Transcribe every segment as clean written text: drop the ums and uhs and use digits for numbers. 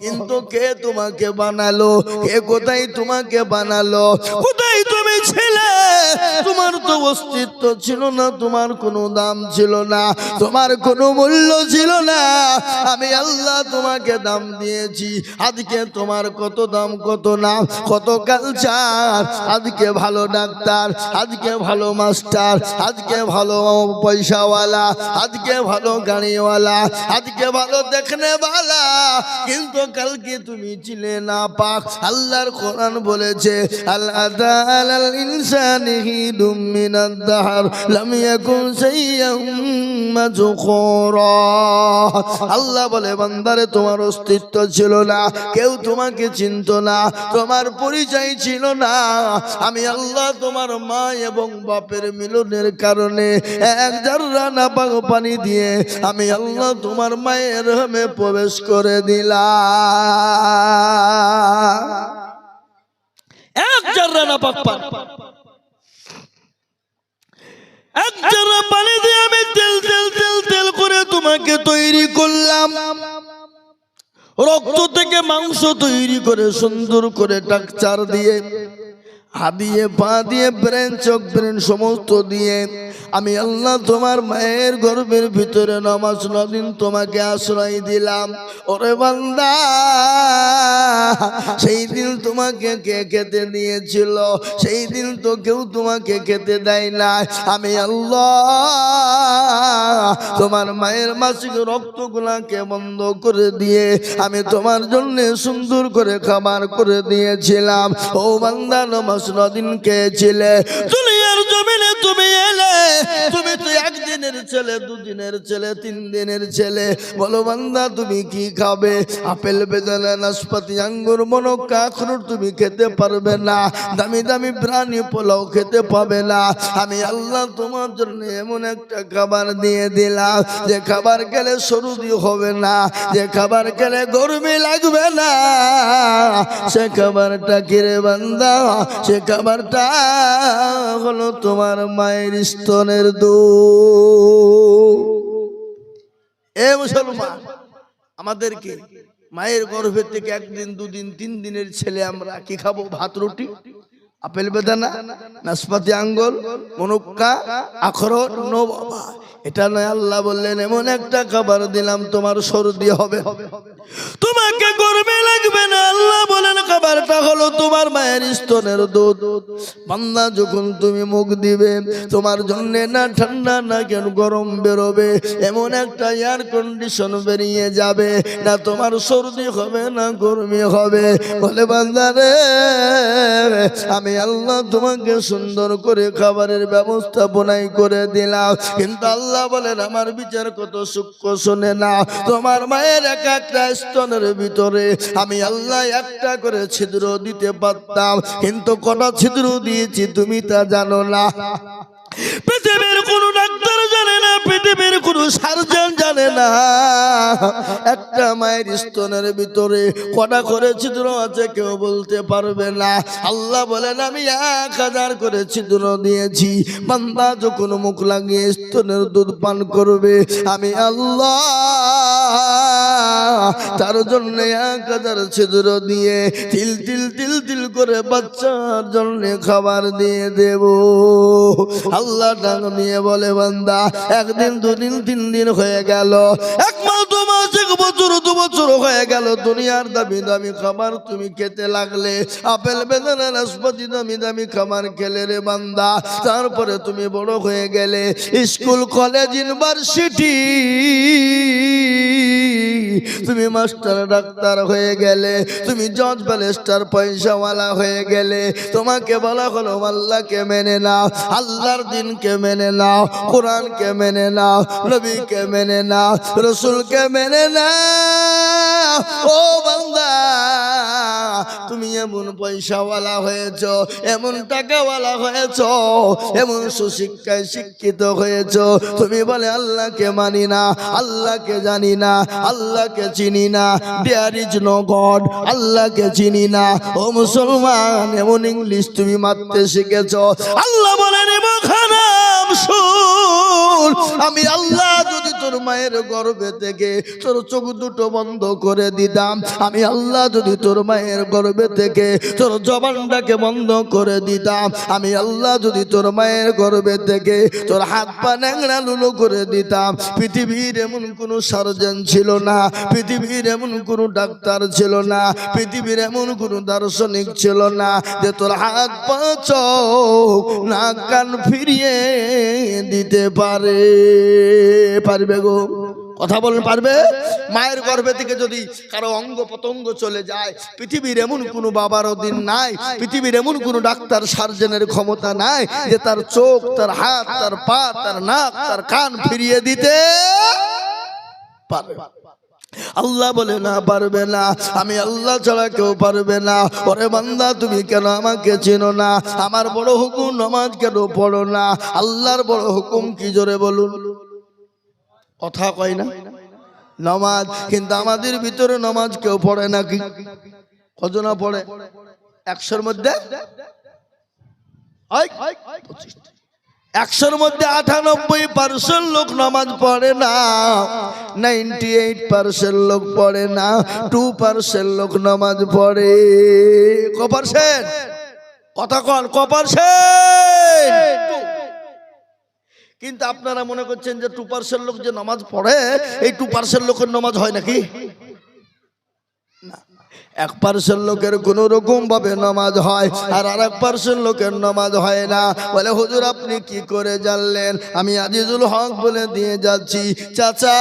কিন্তু কে তোমাকে বানালো? কে কোথায় তোমাকে বানালো? কোথায় তুমি ছিলে? তোমার তো অস্তিত্ব ছিল না, তোমার কোনো দাম ছিল না, তোমার কোনো মূল্য ছিল না। আমি আল্লাহ তোমাকে দাম দিয়েছি। আজকে তোমার কত দাম, কত নাম, কত কালচার। আজকে ভালো ডাক্তার, আজকে ভালো মাস্টার, আজকে ভালো পয়সাওয়ালা, আজকে ভালো গাড়িওয়ালা, আজকে ভালো দেখনেওয়ালা, কিন্তু কালকে তুমি ছিলে না পাক। আল্লাহর কোরআন বলেছে আল্লাহ তাআলা ইনসানি হিদুম মিনাদ দাহর লাম ইয়াকুন শাইয়্যাম মাযকুরা। আল্লাহ বলে বান্দারে তোমার অস্তিত্ব ছিল না, কেউ তোমাকে চিনত না, তোমার পরিচয় ছিল না। আমি আল্লাহ তোমার মা এবং বাপের মিলনের কারণে এক জাররা নাপাক পানি দিয়ে আমি আল্লাহ তোমার মায়ের রহমে প্রবেশ করে দিলাম। এক জাররা নাপাক পানি, এক জাররা পানি দিয়ে আমি তেল তেল তেল তেল করে তোমাকে তৈরি করলাম। রক্ত থেকে মাংস তৈরি করে সুন্দর করে টাকচার দিয়ে, হাত দিয়ে, পা দিয়ে, ব্রেন, চোখ ব্রেন সমস্ত দিয়ে আমি আল্লাহ তোমার মায়ের গর্ভের ভিতরে 9 দিন তোমাকে আশ্রয় দিলাম। ওরে বান্দা, সেই দিন তোমাকে কে খেতে দিয়েছিল? সেই দিন তো কেউ তোমাকে খেতে দেয় না। আমি আল্লাহ তোমার মায়ের মাসিক রক্তগুলাকে বন্ধ করে দিয়ে আমি তোমার জন্য সুন্দর করে খাবার করে দিয়েছিলাম। ও বান্দা, 9 দিন খেয়েছিলে। দুনিয়ার জমিনে তুমি এলে, তুমি তো 1 দিনের ছেলে, 2 দিনের ছেলে, 3 দিনের ছেলে। বলো বান্দা তুমি কি খাবে? আপেল, বেদানা, নাশপাতি, আঙ্গুর, মনক্কা, আখরোট তুমি খেতে পারবে না। দামি দামি প্রাণী পোলাও খেতে পাবে না। আমি আল্লাহ তোমার জন্য এমন একটা খাবার দিয়ে দিলাম যে খাবার খেলে সর্দি হবে না, যে খাবার খেলে গরমি লাগবে না। সে খাবারটা কিরে বান্দা? সে খাবারটা হলো তোমার মায়ের স্তনের দুধ। এ মুসলমান, আমাদেরকে মায়ের গর্ভের থেকে 1 দিন, 2 দিন, 3 দিনের ছেলে আমরা কি খাবো? ভাত, রুটি, আপেল, বেদানা, নাশপাতি, আঙ্গুর, মনক্কা, আখরোট। নো বাবা, এটা নয়। আল্লাহ বললেন এমন একটা খাবার দিলাম তোমার সর্দি হবে, তোমাকে গরমে লাগবে না। আল্লাহ বলেন খাবারটা হলো তোমার মায়ের স্তনের দুধ। বান্দা, যখন তুমি মুখ দিবে তোমার জন্য না ঠান্ডা না কেন গরম বেরোবে, এমন একটা এয়ার কন্ডিশন বেরিয়ে যাবে, না তোমার সর্দি হবে না গরমি হবে। বলে বান্দা রে, আমি আল্লাহ তোমাকে সুন্দর করে খাবারের ব্যবস্থাপনাই করে দিলাম। কিন্তু আল্লাহ বলেন আমার বিচার কত সূক্ষ্ম, শোনে না। তোমার মায়ের এক একটা স্তনের ভিতরে আমি আল্লাহ একটা করে ছিদ্র দিতে পারতাম, কিন্তু কটা ছিদ্র দিয়েছি তুমি তা জানো না। পৃথিবীর কোন ডাক্তার জানে না, পৃথিবীর কোন সার্জন জানে না একটা মায়ের স্তনের ভিতরে কটা করে ছিদ্র আছে কেউ বলতে পারবে না। আল্লাহ বলেন আমি 1000 করে ছিদ্র দিয়েছি। বান্দা যখন মুখ লাগিয়ে স্তনের দুধ পান করবে আমি আল্লাহ তার জন্য 1000 ছিদ্র দিয়ে তিল তিল তিল তিল করে বাচ্চার জন্য খাবার দিয়ে দেব। আল্লাহ ডাক নিয়ে বলে বান্দা, 1 দিন, 2 দিন, 3 দিন হয়ে গেল, 1 মাস, 2 মাস, 1 বছর, 2 বছর হয়ে গেল, দুনিয়ার দামি দামি খাবার তুমি খেতে লাগলে, আপেল, বেদানা, নাশপাতি দামি দামি খাবার খেলে রে বান্দা। তারপরে তুমি বড় হয়ে গেলে, স্কুল, কলেজ, ইউনিভার্সিটি, তুমি মাস্টার, ডাক্তার হয়ে গেলে, তুমি জজ, ব্যারিস্টার, পয়সাওয়ালা হয়ে গেলে। তোমাকে বলা হলো আল্লাহকে মেনে নাও, আল্লাহর দিনকে মেনে নাও, কোরআনকে মেনে নাও, নবীকে মেনে নাও, রসুলকে মেনে নাও। ও বান্দা, তুমি এমন পয়সাওয়ালা হয়েছ, এমন টাকাওয়ালা হয়েছ, এমন সুশিক্ষায় শিক্ষিত হয়েছ, তুমি বলে আল্লাহকে মানি না, আল্লাহকে জানি না, আল্লাহকে চিনি না, দেয়ার ইজ নো গড, আল্লাহকে চিনি না। ও মুসলমান, এমন ইংলিশ তুমি মারতে শিখেছ। আল্লাহ বলেন আমি আল্লাহ যদি তোর মায়ের গর্ভে থেকে তোর চোখ দুটো বন্ধ করে দিতাম, আমি আল্লাহ যদি তোর মায়ের গর্ভে থেকে তোর জবানটাকে বন্ধ করে দিতাম, আমি আল্লাহ যদি তোর মায়ের গর্ভে থেকে তোর হাত পা ন্যাংরা লুলো করে দিতাম, পৃথিবীর এমন কোনো সার্জন ছিল না, পৃথিবীর এমন কোনো ডাক্তার ছিল না, পৃথিবীর এমন কোনো দার্শনিক ছিল না যে তোর হাত পা চোখ নাক কান ফিরিয়ে দিতে পারবে গো? কথা বলেন, পারবে? মায়ের গর্ভে থেকে যদি কারো অঙ্গ প্রত্যঙ্গ চলে যায়, পৃথিবীর এমন কোনো বাবারও দিন নাই, পৃথিবীর এমন কোনো ডাক্তার সার্জনের ক্ষমতা নাই যে তার চোখ, তার হাত, তার পা, তার নাক, তার কান ফিরিয়ে দিতে পারবে। আল্লাহ বলে না, পারবে না, আমি আল্লাহ ছাড়া কেউ পারবে না। ওরে বান্দা, তুমি কেন আমাকে চেনো না? আমার বড় হুকুম নামাজ কেন পড়ো না? আল্লাহর বড় হুকুম কি, জোরে বলুন। কথা কয় না নামাজ, কিন্তু আমাদের ভিতরে নামাজ কেউ পড়ে নাকি? কজনা পড়ে? 100-র মধ্যে 100-র মধ্যে 98% লোক নামাজ পড়ে না, 98% লোক পড়ে না, 2% লোক নামাজ পড়ে। ক%? কথা কন, ক%? কিন্তু আপনারা মনে করছেন যে 2% লোক যে নামাজ পড়ে, এই 2% লোকের নামাজ হয় নাকি? না, 1% লোকের কোন রকম ভাবে নামাজ হয়, আর 1% লোকের নামাজ হয় না। বলে হুজুর আপনি কি করে জানলেন? আমি আজিজুল হক বলে দিয়ে যাচ্ছি। চাচা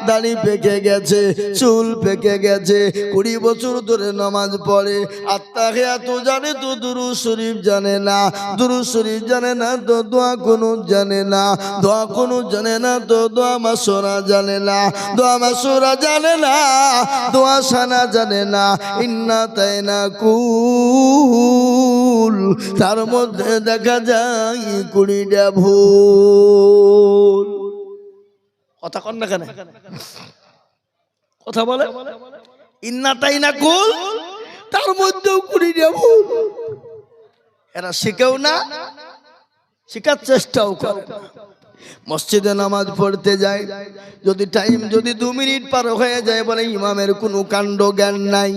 দাড়ি পেকে গেছে, চুল পেকে গেছে, 20 বছর ধরে নামাজ পড়ে, আত্তাহিয়াতু জানে তো দুরূদ শরীফ জানে না, দুরূদ শরীফ জানে না তো দোয়া কুনুত জানে না, দোয়া কুনুত জানে না তো দোয়া মাসুরা জানে না, দোয়া মাসুরা জানে না, দোয়া সানা জানে না, ইন্না তাইনা কুল, তার মধ্যে দেখা যায় 20টা ভুল। কথা কন না কেন? কথা বলে, ইন্না তাইনা কুল, তার মধ্যেও 20টা ভুল। এরা শিখেও না, শিখার চেষ্টাও করে। মসজিদে নামাজ পড়তে যায়, যদি টাইম যদি 2 মিনিট পার হয়ে যায়, বলে ইমামের কোনো কাণ্ড জ্ঞান নাই।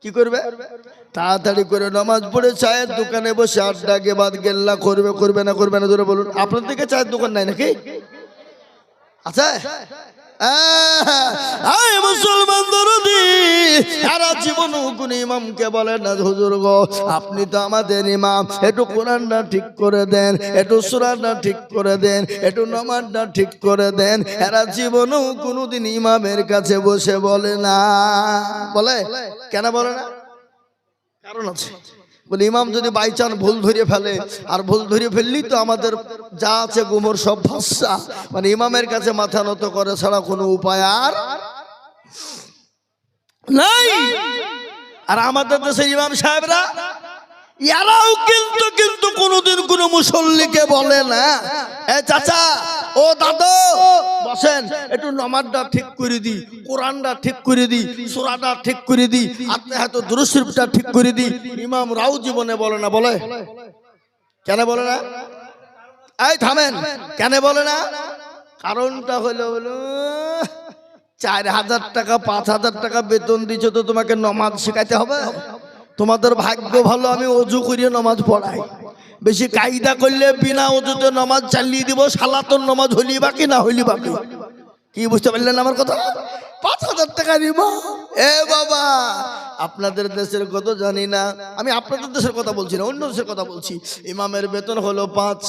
কি করবে? তাড়াতাড়ি করে নামাজ পড়ে চায়ের দোকানে বসে আড্ডা গেবাদ গেল্লা করবে। করবে না, করবে না, ধরে বলুন। আপনার দিকে চায়ের দোকান নাই নাকি? আচ্ছা, মুসলমান দরদি, সারা জীবন কোন ইমামকে বলে না হুজুর গো আপনি তো আমাদের ইমাম, একটু কোরআনটা ঠিক করে দেন, একটু সূরাটা ঠিক করে দেন, একটু নামাজটা ঠিক করে দেন। এরা জীবনও কোনোদিন ইমামের কাছে বসে বলে না। বলে কেন বলে না? কারণ আছে। বলে ইমাম যদি বাই চান ভুল ধরে ফেলে, আর ভুল ধরে ফেললেই তো আমাদের যা আছে গুমর সব ভাষা, মানে ইমামের কাছে মাথা নত করে ছাড়া কোনো উপায় আর নাই। আর আমাদের দেশের ইমাম সাহেবরা এরাও কিন্তু কোনোদিন কোনো মুসল্লিকে বলে না, এ চাচা, ও দাদু বসেন, একটু নামাজটা ঠিক করে দি, কোরআনটা ঠিক করে দি, সূরাটা ঠিক করে দি, আত্মাহাত দুরূদ শরীফটা ঠিক করে দি। ইমাম রাও জীবনে বলে না। বলে কেন বলে না? এই থামেন, কেন বলে না? কারণটা হলো 4000 টাকা 5000 টাকা বেতন দিচ্ছে, তো তোমাকে নামাজ শেখাইতে হবে? তোমাদের ভাগ্য ভালো আমি অজু করিয়ে নামাজ পড়াই। বেশি কায়দা করলে বিনা অজুতে নামাজ চালিয়ে দিব, সালাতুন নামাজ হইলি বাকি না হইলি বাকি। কি বুঝতে পারলেন আমার কথা? 5000 টাকা দিব। এ বাবা, আপনাদের দেশের কত জানি না, আমি আপনাদের দেশের কথা বলছি না, অন্য দেশের কথা বলছি। ইমামের বেতন হলো 5।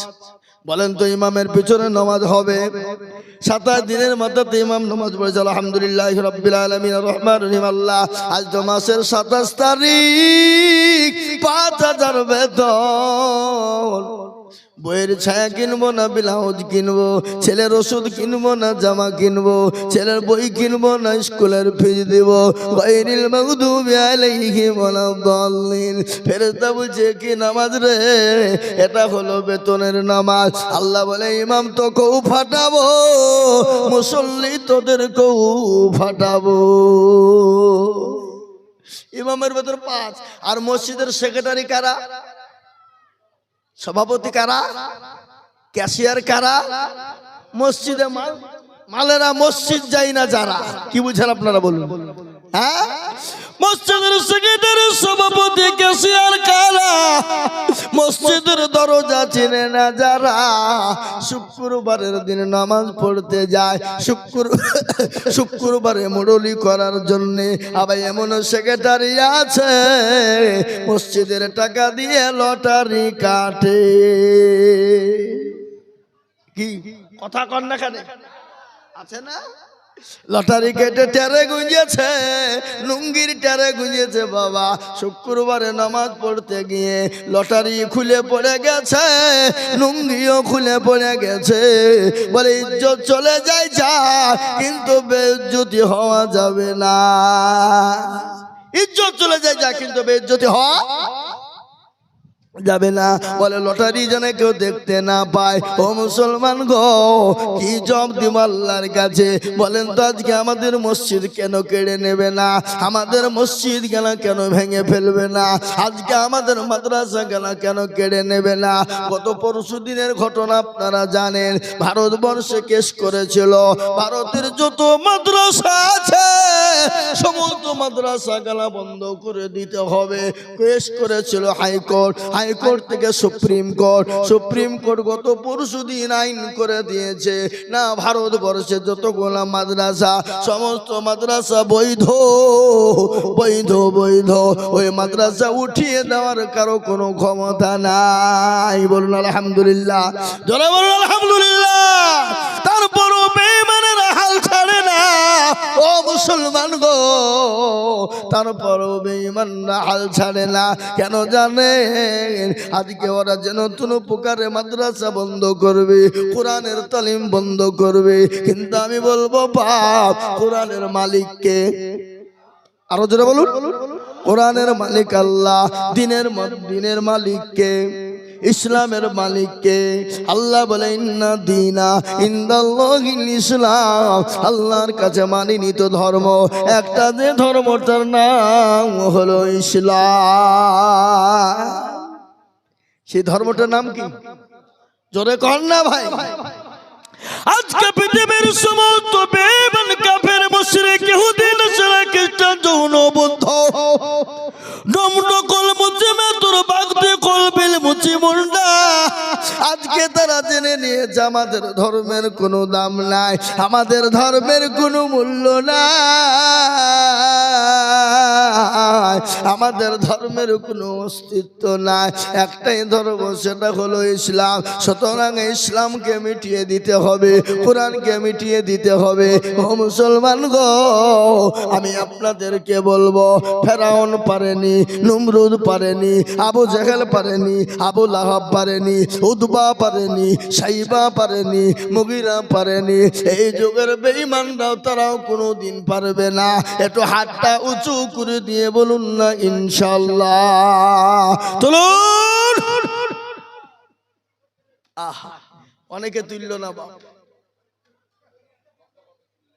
বলেন তো ইমামের পিছনে নামাজ হবে 27 দিনের মধ্যে ইমাম নামাজ পড়েছে আলহামদুলিল্লাহ রাব্বিল আলামিন আর রহমানির রহিম। আল্লাহ আজ তো মাসের 27 তারিখ, 5000 বেতন। বইয়ের ছায়া কিনবো না ব্লাউজ কিনবো, ছেলের ওষুধ কিনবো না জামা কিনবো, ছেলের বই কিনবো না স্কুলের ফিস দিব। গায়রিল মাগদুবি আলাইহিম ওয়ালাদ-দাল্লিন। ফেরেশতা বলছে কি নামাজ রে? এটা হলো বেতনের নামাজ। আল্লাহ বলে ইমাম তোকেও ফাটাবো, মুসল্লি তোদেরকেও ফাটাবো। ইমামের বেতন 5। আর মসজিদের সেক্রেটারি কারা? সভাপতি কারা? ক্যাশিয়ার কারা? মসজিদে মালেরা মসজিদ যায় না যারা। কি বুঝেন আপনারা বলুন? হ্যাঁ, মসজিদের সেক্রেটারি সভাপতি ক্যাশিয়ার কারা? মসজিদের দরজা চিনে না যারা। শুক্রবারের দিন নামাজ পড়তে যায়, শুক্রবারে মুরলি করার জন্যে। আবার এমন সেক্রেটারি আছে মসজিদের টাকা দিয়ে লটারি কাটে। কি কথা কন না কেন? আছে না? লটারি কেটে টেরে গুঁজেছে, লুঙ্গির টেরে গুঁজেছে বাবা। শুক্রবারে নামাজ পড়তে গিয়ে লটারি খুলে পড়ে গেছে, লুঙ্গিও খুলে পড়ে গেছে। বলে ইজ্জত চলে যায় যা, কিন্তু বেইজ্জতি হওয়া যাবে না। ইজ্জত চলে যায় যা, কিন্তু বেইজ্জতি হওয়া যাবে না। বলে লটারি যেন কেউ দেখতে না পায়। ও মুসলমান গো, কি জবাব দিব আল্লাহর কাছে? বলেন তো আজকে আমাদের মসজিদ কেন কেড়ে নেবে না? আমাদের মসজিদ কেন ভেঙে ফেলবে না? আজকে আমাদের মাদ্রাসা কেন কেড়ে নেবে না? গত পরশু দিনের ঘটনা আপনারা জানেন। ভারতবর্ষে কেস করেছিল, ভারতের যত মাদ্রাসা আছে সমস্ত মাদ্রাসা বন্ধ করে দিতে হবে। কেস করেছিল হাইকোর্ট, হাইকোর্ট থেকে সুপ্রিম কোর্ট, সুপ্রিম কোর্ট গত পরশু দিন আইন করে দিয়েছে না, ভারতবর্ষে যতগুলো মাদ্রাসা সমস্ত মাদ্রাসা বৈধ বৈধ বৈধ। ওই মাদ্রাসা উঠিয়ে দেওয়ার কারো কোনো ক্ষমতা নাই। বলুন আলহামদুলিল্লাহ, জোরে বলুন আলহামদুলিল্লাহ। তারপরও বেঈমানেরা হাল ছাড়ে না। ও মুসলমান গো, তারপরও বেঈমানরা হাল ছাড়ে না। কেন জানেন? আজকে ওরা যে নতুন প্রকারে মাদ্রাসা বন্ধ করবে, কোরআনের তালিম বন্ধ করবে। কিন্তু আমি বলবো বাপ, কোরআনের মালিককে, আরো জোরে বলুন, কোরআনের মালিক আল্লাহ। দিনের মালিককে, ইসলামের মালিককে। আল্লাহ বলে ইন্না দীনা ইনদাল্লাহিল ইসলাম, আল্লাহর কাছে মানিনীত ধর্ম একটা, যে ধর্মটার নাম হলো ইসলাম। সেই ধর্মটার নাম কি? জোরে কর না ভাই। আজকে পৃথিবীর সমস্ত বেঈমান কাফের মুশরিক ইহুদি নাসারা খ্রিস্টান যৌনবদ্ধ ডমডকল মুসলিমে তোর বাগদে কলবিল মুচি মুন্ডা, আজকে তারা জেনে নিয়েছে আমাদের ধর্মের কোনো দাম নাই, আমাদের ধর্মের কোনো মূল্য নাই, আমাদের ধর্মের কোনো অস্তিত্ব নাই। একটাই ধর্ম, সেটা হলো ইসলাম। সুতরাং ইসলামকে মিটিয়ে দিতে হবে, কোরআনকে মিটিয়ে দিতে হবে। ও মুসলমান গো, আমি আপনাদেরকে বলবো, ফেরাউন পারেনি, নমরুদ পারেনি, আবু জেহেল পারেনি, আবু লাহাব পারেনি, উতবা পারেনি, সাইবা পারেনি, মুগিরা পারেনি। এই যুগের বেঈমানরাও তারাও কোনোদিন পারবে না। একটু হাতটা উঁচু করে দিয়ে বলুন না ইনশাআল্লাহ। তুলুন। আহা, অনেকে তুলল না বাবা।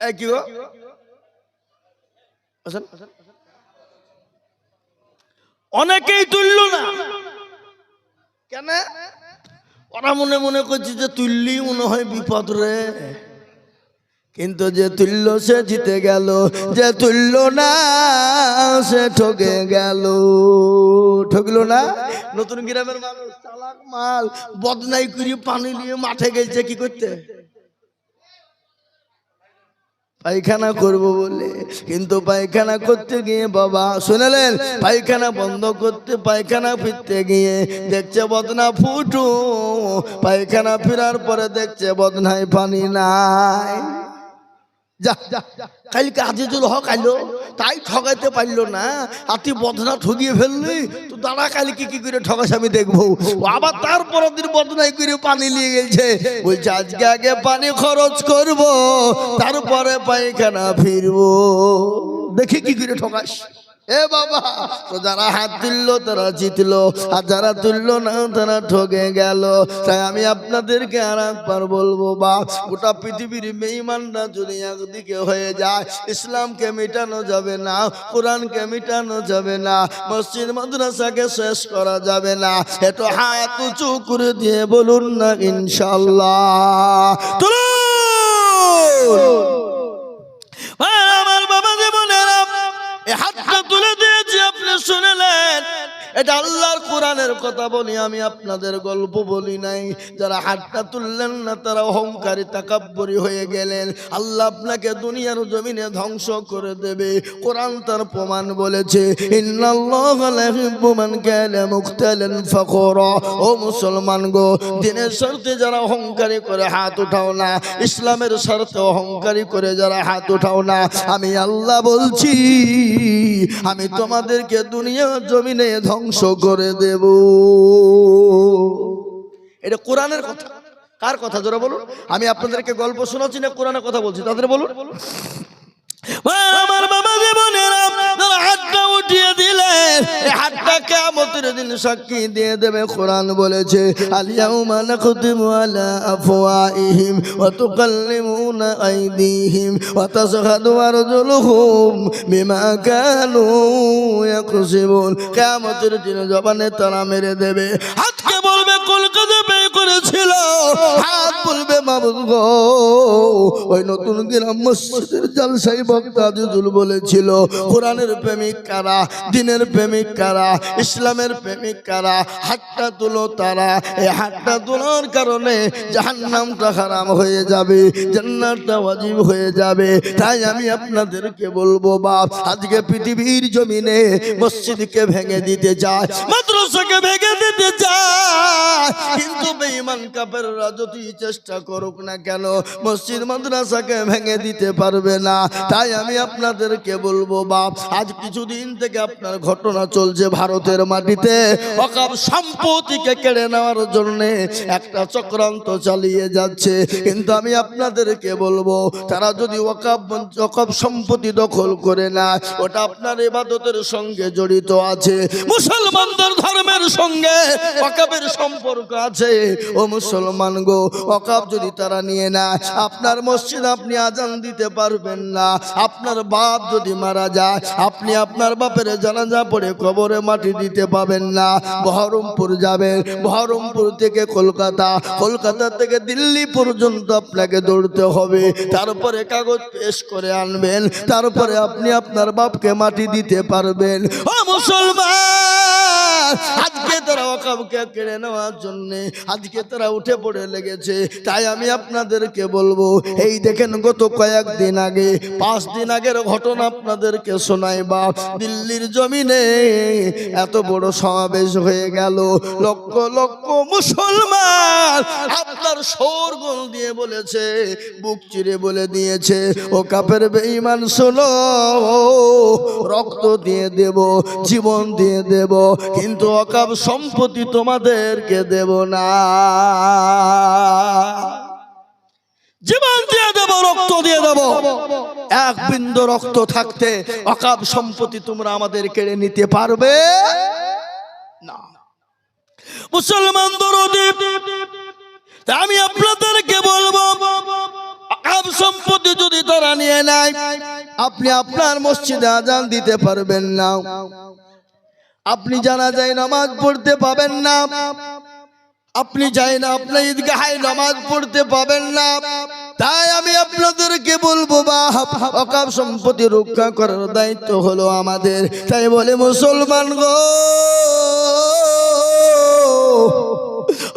কি গো, অনেকেই তুলল না কেন? ওরা মনে মনে করছে যে তুললি মনে হয় বিপদ রে। কিন্তু যে তুলল সে জিতে গেল, যে তুলল না সে ঠকে গেল। ঠকলো না? নতুন গ্রামের মানুষ চালাক মাল বদনাই করে পানি নিয়ে মাঠে গেছে কি করতে? পায়খানা করব বলে। কিন্তু পায়খানা করতে গিয়ে বাবা শুনলেন, পায়খানা বন্ধ করতে পায়খানা ফিরতে গিয়ে দেখছে বদনা ফুটু, পায়খানা ফেরার পরে দেখছে বদনায় পানি নাই। যা কালকে আজিজুল হক আইলো, তাই ঠকাইতে পারলো না, আর তুই বদনা ঠকিয়ে ফেললি, তো দাঁড়া কালকে কি করে ঠকাস আমি দেখবো। আবার তারপর দিন বদনাই করে পানি নিয়ে গেছে, বলছে আজকে আগে পানি খরচ করব, তারপরে পায়খানা ফিরবো, দেখি কি করে ঠকাস। এ বাবা, তো যারা হাত তুললো তারা জিতলো, আর যারা তুললো না তারা ঠকে গেল। তাই আমি আপনাদেরকে আর একবার বলবো, বা গোটা পৃথিবীর বেঈমানরা যদি একদিকে হয়ে যায়, ইসলামকে মেটানো যাবে না, কোরআনকে মেটানো যাবে না, মসজিদ মাদ্রাসাকে শেষ করা যাবে না। একটু হাত উঁচু করে দিয়ে বলুন না ইনশাআল্লাহ। আমার বাবা জীবনেরা এই হাতটা তুলে দিয়েছি, আপনি শুনলেন। এটা আল্লাহর কোরআনের কথা বলি, আমি আপনাদের গল্প বলি নাই। যারা হাতটা তুললেন না তারা অহংকারী তাকাব্বুরি হয়ে গেলেন। আল্লাহ আপনাকে দুনিয়ার জমিনে ধ্বংস করে দেবে। কোরআন তার প্রমাণ বলেছে, ইন্নাল্লাহা লা ইউহিব্বু মান কানা মুখতালান ফাখুরা। ও মুসলমান গো, দিনের স্বার্থে যারা অহংকারী করে হাত উঠাও না, ইসলামের স্বার্থে অহংকারী করে যারা হাত উঠাও না, আমি আল্লাহ বলছি আমি তোমাদেরকে দুনিয়ার জমিনে ধ্বংস করে দেব। এটা কোরআনের কথা। কার কথা জোরে বলুন। আমি আপনাদেরকে গল্প শোনাচ্ছি না, কোরআনের কথা বলছি, তাদের বলুন। আমার বাবা জীবনেরা যারা হাতটা উঠিয়ে দিলেন, এই হাতটা কিয়ামতের দিন সাক্ষী দিয়ে দেবে। কোরআন বলেছে, আল ইয়াউমা নাখতিমু আলা আফওয়াহিহিম ওয়া তুকাল্লিমুনা আইদিহিম ওয়া তাশহাদু আরজুলুহুম বিমা কানু ইয়াকসিবুন। কিয়ামতের দিন জবানে তারা মেরে দেবে। হাতকে বলবে কলকাতা পে করেছিল, হাত বলবে মাবুদ গো। ওই নতুন গ্রাম মসজিদের জালসাই বক্তা আজিজুল বলেছিল, কোরআনের প্রেমিক কারা, দ্বীনের প্রেমিক কারা, ইসলামের প্রেমিক কারা, হাতটা তুলো তারা। এই হাতটা তোলার কারণে জাহান্নামটা হারাম হয়ে যাবে, জান্নাতটা ওয়াজিব হয়ে যাবে। তাই আমি আপনাদেরকে বলবো, বাপ, আজকে পৃথিবীর জমিনে মসজিদকে ভেঙে দিতে চায়, মাদ্রাসাকে ভেঙে দিতে চায়, কিন্তু বেঈমান কাফেররা যতই চেষ্টা করুক না কেন মসজিদ মাদ্রাসাকে ভেঙে দিতে পারবে না। তাই আমি আপনাদেরকে বলবো, বাপ, আজ কিছুদিন থেকে আপনার ঘটনা চলছে ভারতের মাটিতে ওয়াকফ সম্পত্তিকে কেড়ে নেওয়ার জন্য একটা চক্রান্ত চালিয়ে যাচ্ছে। কিন্তু আমি আপনাদেরকে বলবো, তারা যদি ওয়াকফ সম্পত্তি দখল করে না, ওটা আপনার ইবাদতের সঙ্গে জড়িত আছে, মুসলমানদের ধর্মের সঙ্গে ওয়াকফের সম্পর্ক আছে। ও মুসলমান গো, ওয়াকফ যদি তারা নিয়ে না, আপনার মসজিদ আপনি আজান দিতে পারবেন না। আপনার বাপ যদি মারা যায়, আপনি আপনার বাপের জানাজা পড়ে কবরে মাটি দিতে পাবেন না। বহরমপুর যাবেন, বহরমপুর থেকে কলকাতা, কলকাতা থেকে দিল্লি পর্যন্ত আপনাকে দৌড়তে হবে। তারপরে কাগজ পেশ করে আনবেন, তারপরে আপনি আপনার বাপকে মাটি দিতে পারবেন। ও মুসলমান, আজকে তারা ওয়াকফকে কেড়ে নেওয়ার জন্য আজকে তারা উঠে পড়ে লেগেছে। তাই আমি আপনাদেরকে বলবো, এই দেখেন গত কয়েকদিন আগে, 5 দিন আগের ঘটনা আপনাদেরকে শোনাই। বাপ, দিল্লির জমিনে এত বড় সমাবেশ হয়ে গেল, লক্ষ লক্ষ মুসলমান আপনার শোরগোল দিয়ে বলেছে, বুক চিরে বলে দিয়েছে, ও কাফের বেঈমান শোনো, রক্ত দিয়ে দেব, জীবন দিয়ে দেব, কিন্তু ওয়াকফ সম্পত্তি তোমাদেরকে দেব না। জীবন দিয়ে দেব, রক্ত দিয়ে দেব, এক বিন্দু রক্ত থাকতে ওয়াকফ সম্পত্তি তোমরা আমাদের কেড়ে নিতে পারবে না। মুসলমান দরদি, আমি আপনাদেরকে বলবো, ওয়াকফ সম্পত্তি যদি তারা নিয়ে নেয়, আপনি আপনার মসজিদে আজান দিতে পারবেন না, আপনি জানাজায় নামাজ পড়তে পাবেন না, আপনি যাই না আপনার ঈদগাহে নামাজ পড়তে পাবেন না। তাই আমি আপনাদেরকে বলবো, বাপ, ওয়াকফ সম্পত্তি রক্ষা করার দায়িত্ব হলো আমাদের। তাই বলে মুসলমান গো,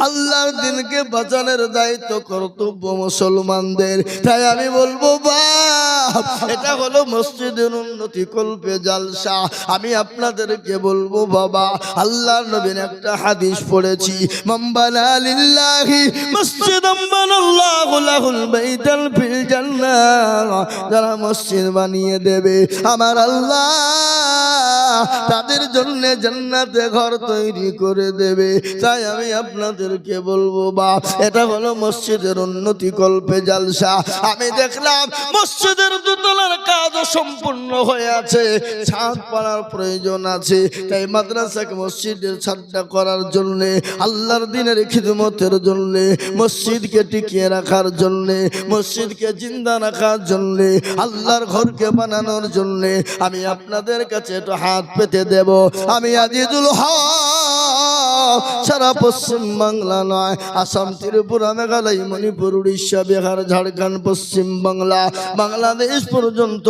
আল্লাহর দিনকে বাঁচানোর দায়িত্ব কর্তব্য মুসলমানদের। তাই আমি বলবো, বাপ, এটা হলো মসজিদের উন্নতি কল্পে জালসা। আমি আপনাদেরকে বলবো, বাবা, আল্লাহর নবীর একটা হাদিস পড়েছি, মান বানা লিল্লাহি মসজিদান বানাল্লাহু লাহুল বাইতাল ফিল জান্নাহ। যারা মসজিদ বানিয়ে দেবে, আমার আল্লাহ তাদের জন্য জান্নাতে ঘর তৈরি করে দেবে। তাই আমি আপনাদেরকে বলবো, বাপ, এটা হলো মসজিদের উন্নতি কল্পে জালসা। আমি দেখলাম মসজিদের দোতলার কাজ অসম্পূর্ণ হয়ে আছে, ছাদ পাড়ার প্রয়োজন আছে। তাই মাদ্রাসাকে মসজিদের ছাদটা করার জন্য, আল্লাহর দ্বীনের খিদমতের জন্য, মসজিদকে টিকিয়ে রাখার জন্য, মসজিদকে জিন্দা রাখার জন্য, আল্লাহর ঘরকে বানানোর জন্য আমি আপনাদের কাছে একটু হাত পেতে দেব। আমি আজিজুল হক সারা পশ্চিম বাংলা নয়, আসাম, ত্রিপুরা, মেঘালয়, মণিপুর, উড়িষ্যা, বিহার, ঝাড়খণ্ড, পশ্চিম বাংলা, বাংলাদেশ পর্যন্ত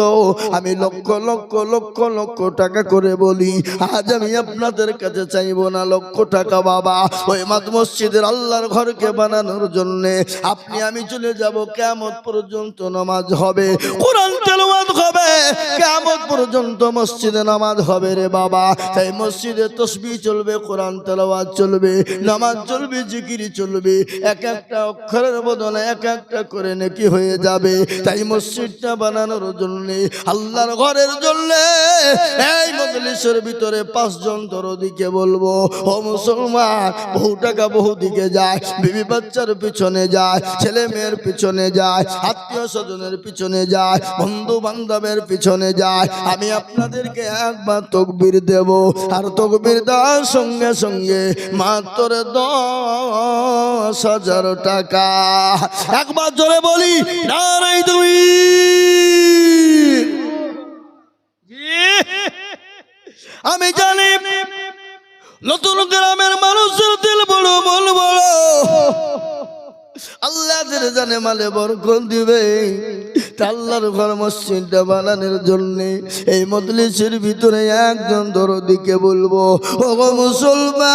আমি লক্ষ লক্ষ লক্ষ লক্ষ টাকা করে বলি। আজ আমি আপনাদের কাছে চাইবো না লক্ষ টাকা বাবা, ওই মসজিদের আল্লাহর ঘরকে বানানোর জন্য আপনি আমি চলে যাব। কিয়ামত পর্যন্ত নামাজ হবে, কোরআন তেলাওয়াত হবে, কিয়ামত পর্যন্ত মসজিদে নামাজ হবে রে বাবা। তাই মসজিদে তাসবিহ চলবে, কোরআন তেলাওয়াত চলবে, নামাজ চলবে, জিকির চলবে, এক একটা অক্ষরের বদলে এক একটা করে নেকি হয়ে যাবে। তাই মসজিদটা বানানোর জন্য, আল্লাহর ঘরের জন্য এই মজলিসের ভিতরে 5 জন দরদিকে বলবো, ও মুসলমান, বহু টাকা বহু দিকে যায়, বিবি বাচ্চার পিছনে যায়, ছেলে মেয়ের পিছনে যায়, আত্মীয় স্বজনের পিছনে যায়, বন্ধু বান্ধবের পিছনে যায়। আমি আপনাদেরকে একবার তাকবীর দেব, আর তাকবীর দেওয়ার সঙ্গে সঙ্গে মাত্র 10,000 টাকা। একবার জোরে বলি নারায়ে তাকবীর। আমি জানি নতুন গ্রামের মানুষের দিল বড়, মন বড়, আল্লাহ জানে মালে বরকত দিবে। আল্লাহর ঘর মসজিদটা বানানোর জন্য এই মজলিসের ভিতরে একজন দরদিকে বলবো, ও মুসলমান,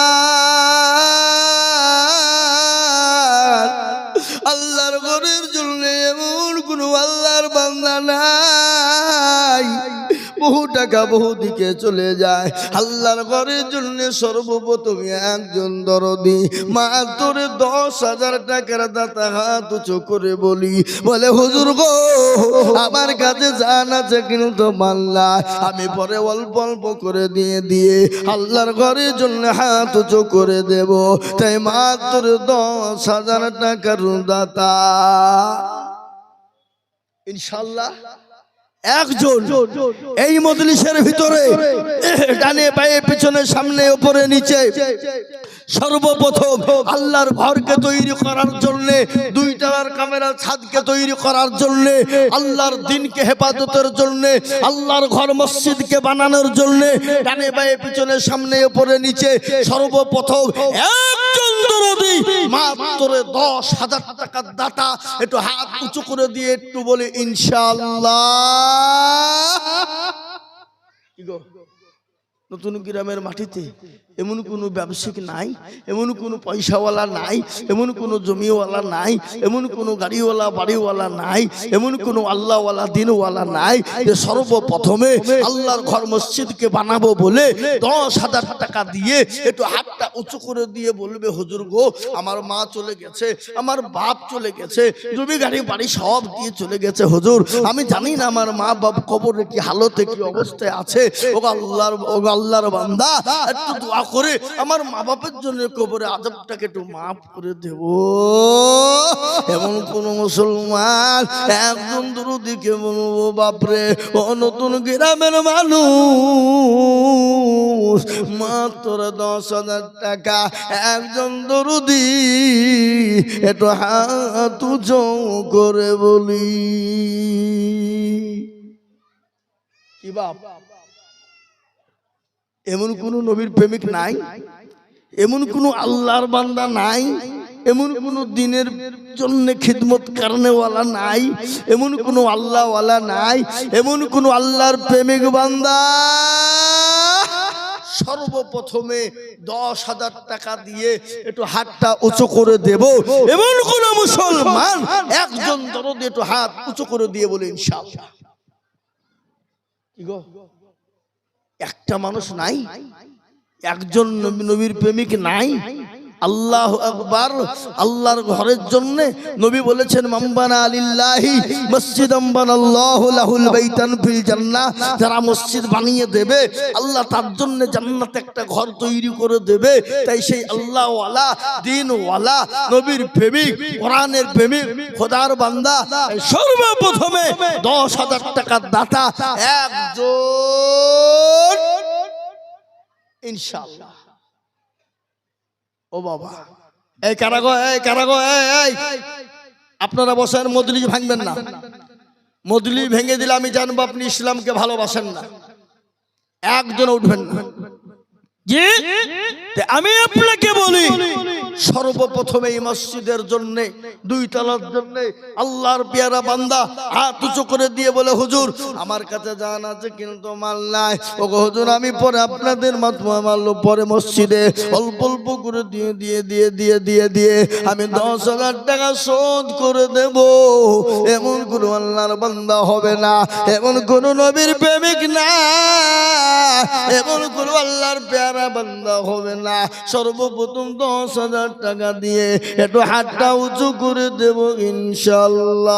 আল্লাহর ঘরের জন্য এমন কোন আল্লাহর বান্দা নাই, বহু টাকা বহু দিকে চলে যায়, আল্লাহর ঘরের জন্য সর্বপ্রথম একজন দরদি মাত্র 10,000 টাকার দাতা হাত উঁচু করে বলি, বলে হুজুর গো, আমার কাছে জান আছে কিন্তু মাল্লা, আমি পরে অল্প অল্প করে দিয়ে আল্লাহর ঘরের জন্য হাত উঁচু করে দেব। তাই মাত্র 10,000 টাকার দাতা ইনশাআল্লাহ একজন এই মজলিসের ভিতরে ডানে বাঁয়ে পিছনে সামনে উপরে নিচে সর্বপ্রথম আল্লাহর ঘরকে তৈরি করার জন্য, 2 টাকার ক্যামেরা ছাদকে তৈরি করার জন্য, আল্লাহর দ্বীনকে হেফাজতের জন্য, আল্লাহর ঘর মসজিদকে বানানোর জন্য ডানে বাঁয়ে পিছনে সামনে উপরে নিচে সর্বপ্রথম একজন দরদি মাত্র 10,000 টাকার দাতা একটু হাত উঁচু করে দিয়ে একটু বলে ইনশাআল্লাহ। নতুন গ্রামের মাটিতে এমন কোনো ব্যবসায়িক নাই, এমন কোনো পয়সাওয়ালা নাই, এমন কোনো জমিওয়ালা নাই, এমন কোনো গাড়িওয়ালা বাড়িওয়ালা নাই, এমন কোনো আল্লাহওয়ালা দিনওয়ালা নাই যে সর্বপ্রথমে আল্লাহর ঘর মসজিদকে বানাবো বলে 10,000 টাকা দিয়ে একটু হাতটা উঁচু করে দিয়ে বলবে, হুজুর গো, আমার মা চলে গেছে, আমার বাপ চলে গেছে, জমি গাড়ি বাড়ি সব দিয়ে চলে গেছে, হুজুর আমি জানি না আমার মা বাপ কবরে কি হালতে কি অবস্থায় আছে, ও আল্লাহর বান্দা একটু দোয়া করে আমার মা বাপের জন্য কবরে আযাবটাকে একটু মাফ করে দেব। এমন কোন মুসলমান একজন দরদিকে বলবো, বাপরে, ও নতুন গ্রামের মানুষ, মাত্র 10,000 টাকা একজন দরদি একটু হাত উঁচু করে বলি। কি বাপ, এমন কোন নবীর প্রেমিক নাই, এমন কোন আল্লাহর বান্দা নাই, এমন কোন দিনের জন্য খিদমত কারণেওয়ালা নাই, এমন কোন আল্লাহওয়ালা নাই, এমন কোন আল্লাহর প্রেমিক বান্দা সর্বপ্রথমে 10,000 টাকা দিয়ে একটু হাতটা উঁচু করে দেব, এমন কোন মুসলমান একজন দরদি একটু হাত উঁচু করে দিয়ে বলে ইনশাআল্লাহ। কি গো, একটা মানুষ নাই, একজন নবীর প্রেমিক নাই, আল্লাহু আকবার। আল্লাহর ঘরের জন্য নবী বলেছেন মাম্বানা লিল্লাহি মসজিদাম বানাল্লাহু লাহুল বাইতান ফিল জান্নাহ, যারা মসজিদ বানিয়ে দেবে আল্লাহ তার জন্য জান্নাতে একটা ঘর তৈরি করে দেবে। তাই সেই আল্লাহ ওয়ালা, দিন ওয়ালা, নবীর প্রেমিক, কোরআনের প্রেমিক, খোদার বান্দা সর্বপ্রথমে 10,000 টাকার দাতা একজন ইনশাআল্লাহ। ও বাবা, এই কারাগো, এই কারাগো, এই আপনারা বসেন, মজলিস ভাঙবেন না। মজলিস ভেঙে দিলে আমি জানবো আপনি ইসলামকে ভালোবাসেন না। একজন উঠবেন না। জি, আমি আপনাকে বলি সর্বপ্রথমে এই মসজিদের জন্য, 2 তলার জন্য আল্লাহর পেয়ারা বান্দা হাত উঁচু করে দিয়ে বলে হুজুর আমার কাছে জান আছে কিন্তু মাল নাই। ও হুজুর আমি পরে আপনাদের মাল পরে মসজিদে অল্প অল্প করে দিয়ে দিয়ে দিয়ে দিয়ে দিয়ে দিয়ে আমি 10,000 টাকা শোধ করে দেব। এমন কোন আল্লাহর বান্দা হবে না, এমন কোন নবীর প্রেমিক না, এমন কোন আল্লাহর পেয়ারা বান্দা হবে না। সর্বপ্রথম 10,000 টাকা দিয়ে একটু হাতটা উঁচু করে দেব ইনশাআল্লাহ।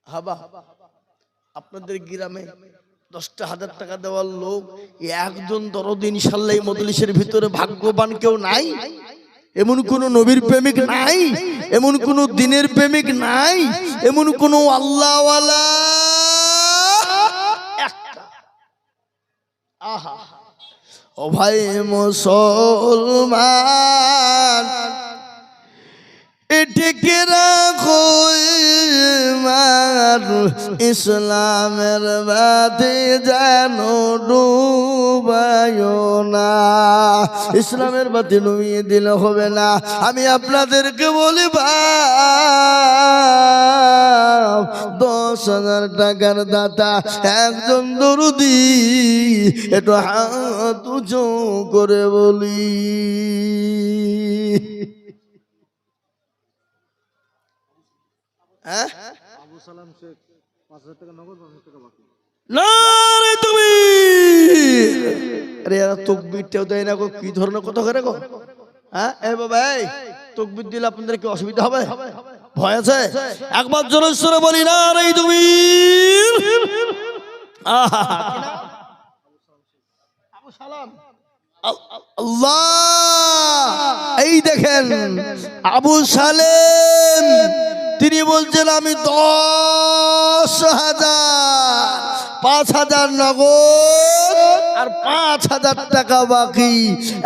হাবা আপনাদের গ্রামে 10,000 টাকা দেওয়ার লোক একজন দরদি ইনশাআল্লাহ এই মজলিসের ভিতরে ভাগ্যবান কেউ নাই? এমন কোন নবীর প্রেমিক নাই, এমন কোন দিনের প্রেমিক নাই, এমন কোন আল্লাহওয়ালা একটা। আহা ও ভাই মুসলমান, এটিকে রাখো ইমান, ইসলামের বাতি যেন ডুবায়ো না। ইসলামের বাতি ডুবিয়ে দিলে হবে না। আমি আপনাদেরকে বলি ভাই 10,000 টাকার দাতা একজন দরুদি, একটু হাত উঁচু করে বলি তকবীরটাও দেয় না গো, কি ধরনের কথা করে গো? হ্যাঁ এ বাবা, তকবীর দিলে আপনাদের কি অসুবিধা হবে? ভয় আছে? একবার জোরে সরে বলি না রে তকবীর। আল্লাহ, এই দেখেন আবু সালেম তিনি বলছেন আমি 10,000, 5,000 নগদ আর 5,000 টাকা বাকি।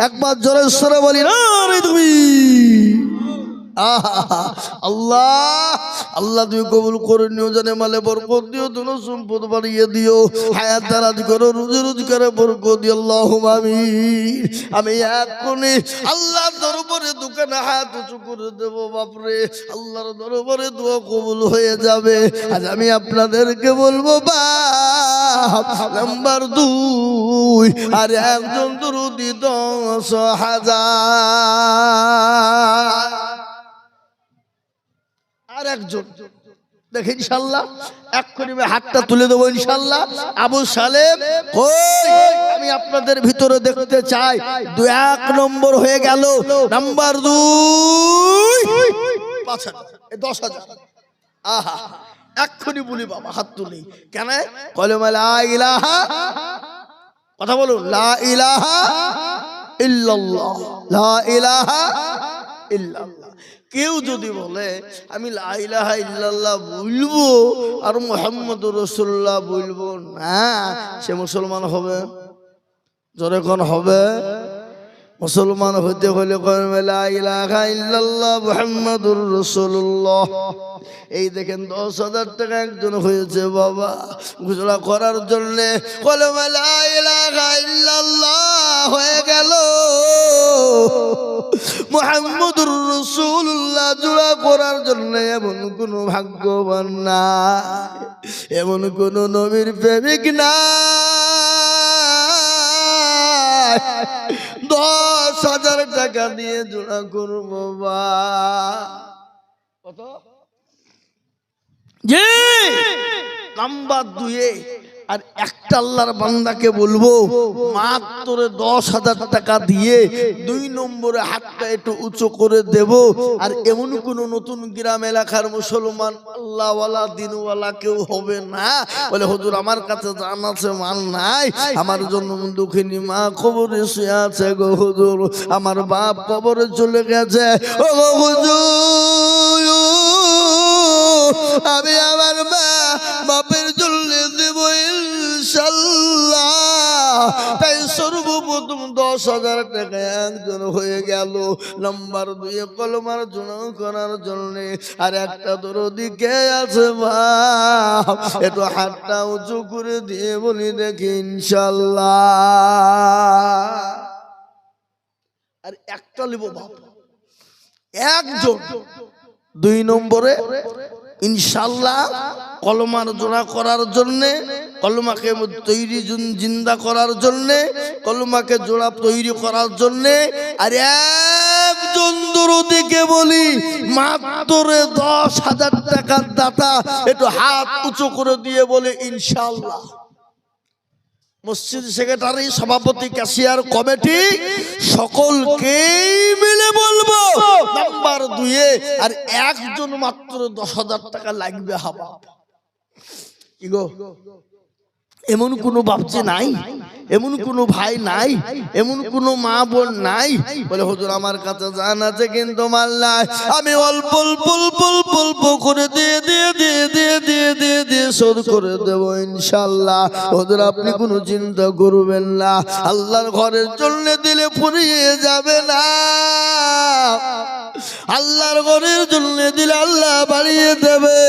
একবার জোরে সরে বলি না রে তুমি। আল্লাহ আল্লাহ তুমি কবুল করে নিও, জানে মালে বরকত দিও, ধন সম্পদ বাড়িয়ে দিও, হায়াত দারাজ করো, রুজি রোজগারে বরকত দিও, আল্লাহুম্মা আমিন। আমি এখনই আল্লাহর দরবারে দোকানে হাত উঁচু করে দেব বাপরে, আল্লাহর দরবারে দোয়া কবুল হয়ে যাবে। আজ আমি আপনাদেরকে বলবো বাপ নাম্বার 2 আর একজন দরুদি 10,000 আর একজন দেখে ইনশাআল্লাহ এক্ষুনি হাতটা তুলে দেবো ইনশাআল্লাহ। আবু সালেম কই? আমি আপনাদের ভিতরে দেখতে চাই। 1 নম্বর হয়ে গেল, নাম্বার 2 5,000 10,000। আহা এক্ষুনি বলি বাবা হাত তুলি কেন? কলেমা লা ইলাহা, কথা বলুন, লা ইলাহা ইল্লাল্লাহ, লা ইলাহা ইল্লাল্লাহ। কেউ যদি বলে আমি লা ইলাহা ইল্লাল্লাহ বলবো আর মুহাম্মদুর রাসূলুল্লাহ বলবো না, সে মুসলমান হবে? জোরে কোন হবে? মুসলমান হতে হলে কলমা লা ইলাহা ইল্লাল্লাহ মুহাম্মাদুর রাসূলুল্লাহ। এই দেখেন 10,000 টাকা একজন হয়েছে বাবা ঘোষণা করার জন্য। কলমা লা ইলাহা ইল্লাল্লাহ হয়ে গেল, মুহাম্মাদুর রাসূলুল্লাহ জোড়া করার জন্য এমন কোন ভাগ্যবান না, এমন কোন নবীর প্রেমিক না 10,000 টাকা দিয়ে জোড়া করবো বা কত? জি নাম্বার 2 আর একটা আল্লাহর বান্দাকে বলবো মাত্র 10,000 টাকা দিয়ে 2 নম্বরে হাতটা একটু উঁচু করে দেব। আর এমন কোন নতুন গ্রাম এলাকার মুসলমান আল্লাহওয়ালা দিনওয়ালা কেউ হবে না বলে হুজুর আমার কাছে জান আছে মাল নাই, আমার জন্য দুঃখিনী মা কবরে শুয়ে আছে গো হুজুর, আমার বাপ কবরে চলে গেছে ও গো হুজুর, আমি আমার বাপের জন্য দেব ইনশাআল্লাহ। তাই সর্বপ্রথম 10,000 টাকা একজন হয়ে গেল। নাম্বার 2 কলমার জন্য করার জন্য আর একটা দরদি কে আছে বাপ, একটু হাতটা উঁচু করে দিয়ে বলি দেখি ইনশাআল্লাহ। আর একটা লিব বাপ একজন। 2 নম্বরে ইনশাআল্লাহ কলমার জোড়া করার জন্য, কলমাকে তৈরি জিন্দা করার জন্য, কলমাকে জোড়া তৈরি করার জন্য। আর একজন দরদিকে বলি মাত্র 10,000 টাকার দাতা, একটু হাত উঁচু করে দিয়ে বলে ইনশাআল্লাহ। মসজিদ সেক্রেটারি, সভাপতি, ক্যাশিয়ার, কমিটি সকলকে মিলে বলবো নাম্বার 2 আর একজন মাত্র 10,000 টাকা লাগবে। হাবা কি গো, এমন কোনো বাপজি নাই, এমন কোনো ভাই নাই, এমন কোনো মা বোন নাই বলে হুজুর আমার কাছে জান আছে কিন্তু মাল নাই, আমি অল্প অল্প অল্প অল্প অল্প করে দিয়ে দিয়ে দিয়ে দিয়ে দিয়ে দিয়ে দিয়ে শোধ করে দেবো ইনশাআল্লাহ। হুজুর আপনি কোনো চিন্তা করবেন না, আল্লাহর ঘরের জন্য দিলে ফুরিয়ে যাবে না, আল্লাহর ঘরের জন্য দিলে আল্লাহ বাড়িয়ে দেবে,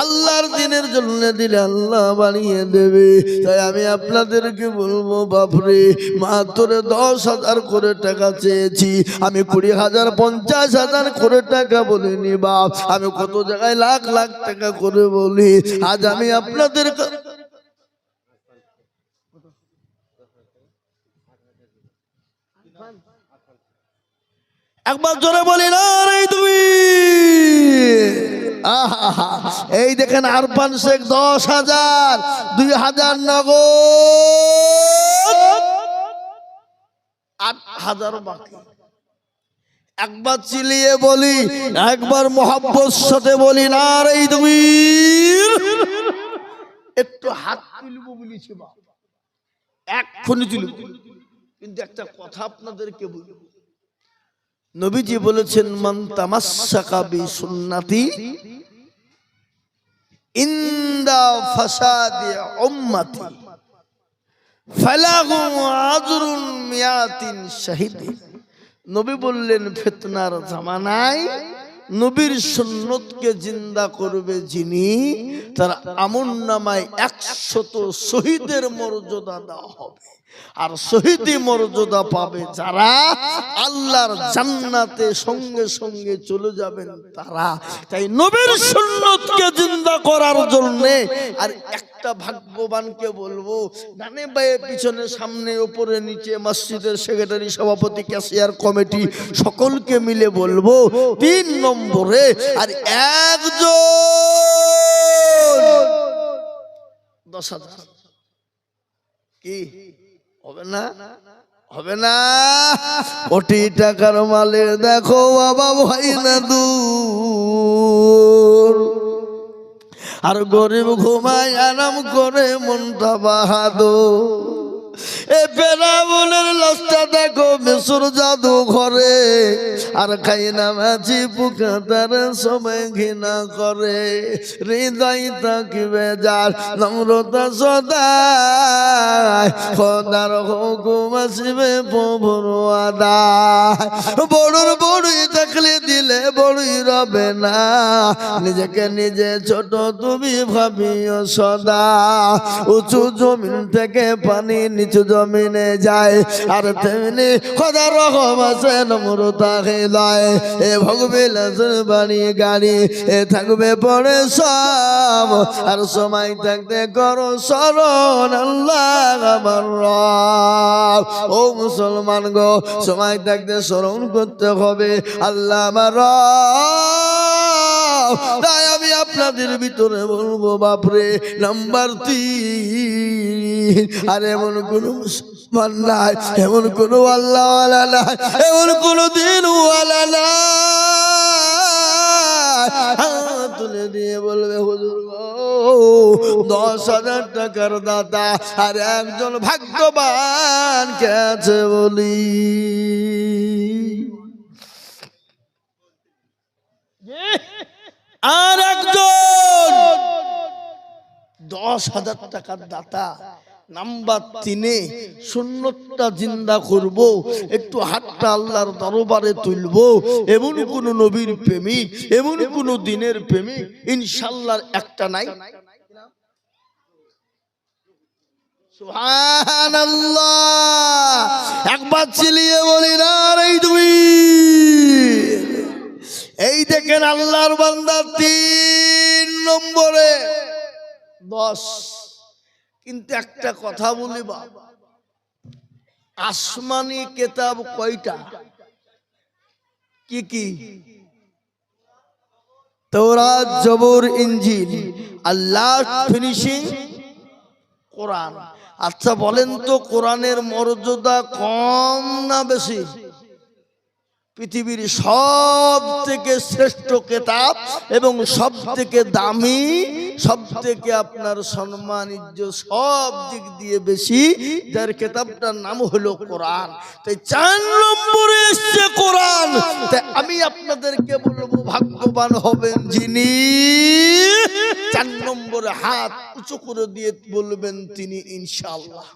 আল্লাহর দিনের জন্য দিলে আল্লাহ বাড়িয়ে দেবে। তাই আমি আপনাদেরকে বলবো বাপরে মাত্র 10,000 করে টাকা চেয়েছি, আমি 20,000 50,000 করে টাকা বলিনি বাপ, আমি কত জায়গায় লাখ লাখ টাকা করে বলি। আজ আমি আপনাদের একবার জোরে বলি না রে তুমি। এই দেখেন আরফান শেখ 10,000, 2,000 নগদ, 8,000 বাকি। একবার চিলিয়ে বলি, একবার মোহাব্বত সাথে বলি না রে তুমি। একটু হাত তুলবো বলেছি বাবা, এক্ষুনি তুলব, কিন্তু একটা কথা আপনাদেরকে বলবো। নবীজি বলেছেন মান তামাসসাকা বিসুন্নতি ইনদা ফাসাদি উম্মতি ফালাহু আজরুন মিয়াতিন শাহিদ। নবী বললেন ফিতনার জামানায় নবীর সুন্নতকে জিন্দা করবে যিনি, তার আমলনামায় 100 শহীদের মর্যাদা দেওয়া হবে। আর শহীদি মর্যাদা পাবে যারা আল্লাহর জান্নাতে সঙ্গে সঙ্গে চলে যাবেন তারা। তাই নবীর সুন্নতকে জিন্দা করার জন্য আর একটা ভাগ্যবানকে বলবো, ডানে বায়ে পিছনে সামনে উপরে নিচে মসজিদের সেক্রেটারি, সভাপতি, ক্যাশিয়ার, কমিটি সকলকে মিলে বলবো 3 নম্বরে আর একজন 10,000 কি হবে না, হবে না। কোটি টাকার মালের দেখো বাবা ভাই না দূর, আর গরিব ঘুমায় আরাম করে মনটা বাহাদুর। এ ফেরাউনের লাশটা দেখো মিশর জাদু ঘরে, আর খাই না মাছি পোকা তার সময় ঘৃণা করে। হৃদয় থাকবে যার নম্রতা সদায়, খোদার হুকুম আসবে প্রভুর আদায়। বড়ুর বড়ুই থাকলে দিলে বড়ুই রবে না, নিজেকে নিজে ছোট তুমি ভাবিও সদা। উঁচু জমিন থেকে পানি নিচু জমিনে যায়, আর তেমনি খোদার রহম আছে নম্রতা হৃদয়। এ ভগবিল বাড়ি গাড়ি এ থাকবে পরে সব, আর সময় থাকতে করো স্মরণ আল্লাহ আমার রব। ও মুসলমান গো, সময় থাকতে স্মরণ করতে হবে আল্লাহ আমার রব। তাই আমি আপনাদের ভিতরে বলবো বাপরে নাম্বার 3 আর এমন কোন মুসলমান নাই, এমন কোন আল্লাহওয়ালা নাই, এমন কোন দিনওয়ালা নাই তুলে দিয়ে বলবে হুজুর গো 10,000 টাকার দাতা আর একজন ভাগ্যবান কে আছে বলি। আর একজন 10,000 টাকার দাতা নাম্বার 3 সুন্নতটা জিন্দা করব, একটু হাতটা আল্লাহর দরবারে তুলব, এমন কোন নবীর প্রেমিক, এমন কোন দিনের প্রেমিক ইনশাআল্লাহ একটা নাই। সুবহানাল্লাহ, একবার চিলিয়ে বলি না রে দুই। এই দেখেন আল্লাহর বান্দা 3 নম্বরে 10। কিন্তু একটা কথা বলি বাবা, আসমানি কিতাব কয়টা? কি কি? তাওরাত, জবর, ইনজিল, আর লাস্ট ফিনিশিং কোরআন। আচ্ছা বলেন তো কোরআনের মর্যাদা কম না বেশি? পৃথিবীর সব থেকে শ্রেষ্ঠ কিতাব এবং সব থেকে দামি, সব থেকে আপনার সম্মান ইজ্জত সব দিক দিয়ে বেশি, যার কিতাবটার নাম হলো কোরআন। তাই 4 নম্বরে এসেছে কোরআন। তাই আমি আপনাদেরকে বলবো ভাগ্যবান হবেন যিনি 4 নম্বরে হাত উঁচু করে দিয়ে বলবেন তিনি ইনশাআল্লাহ।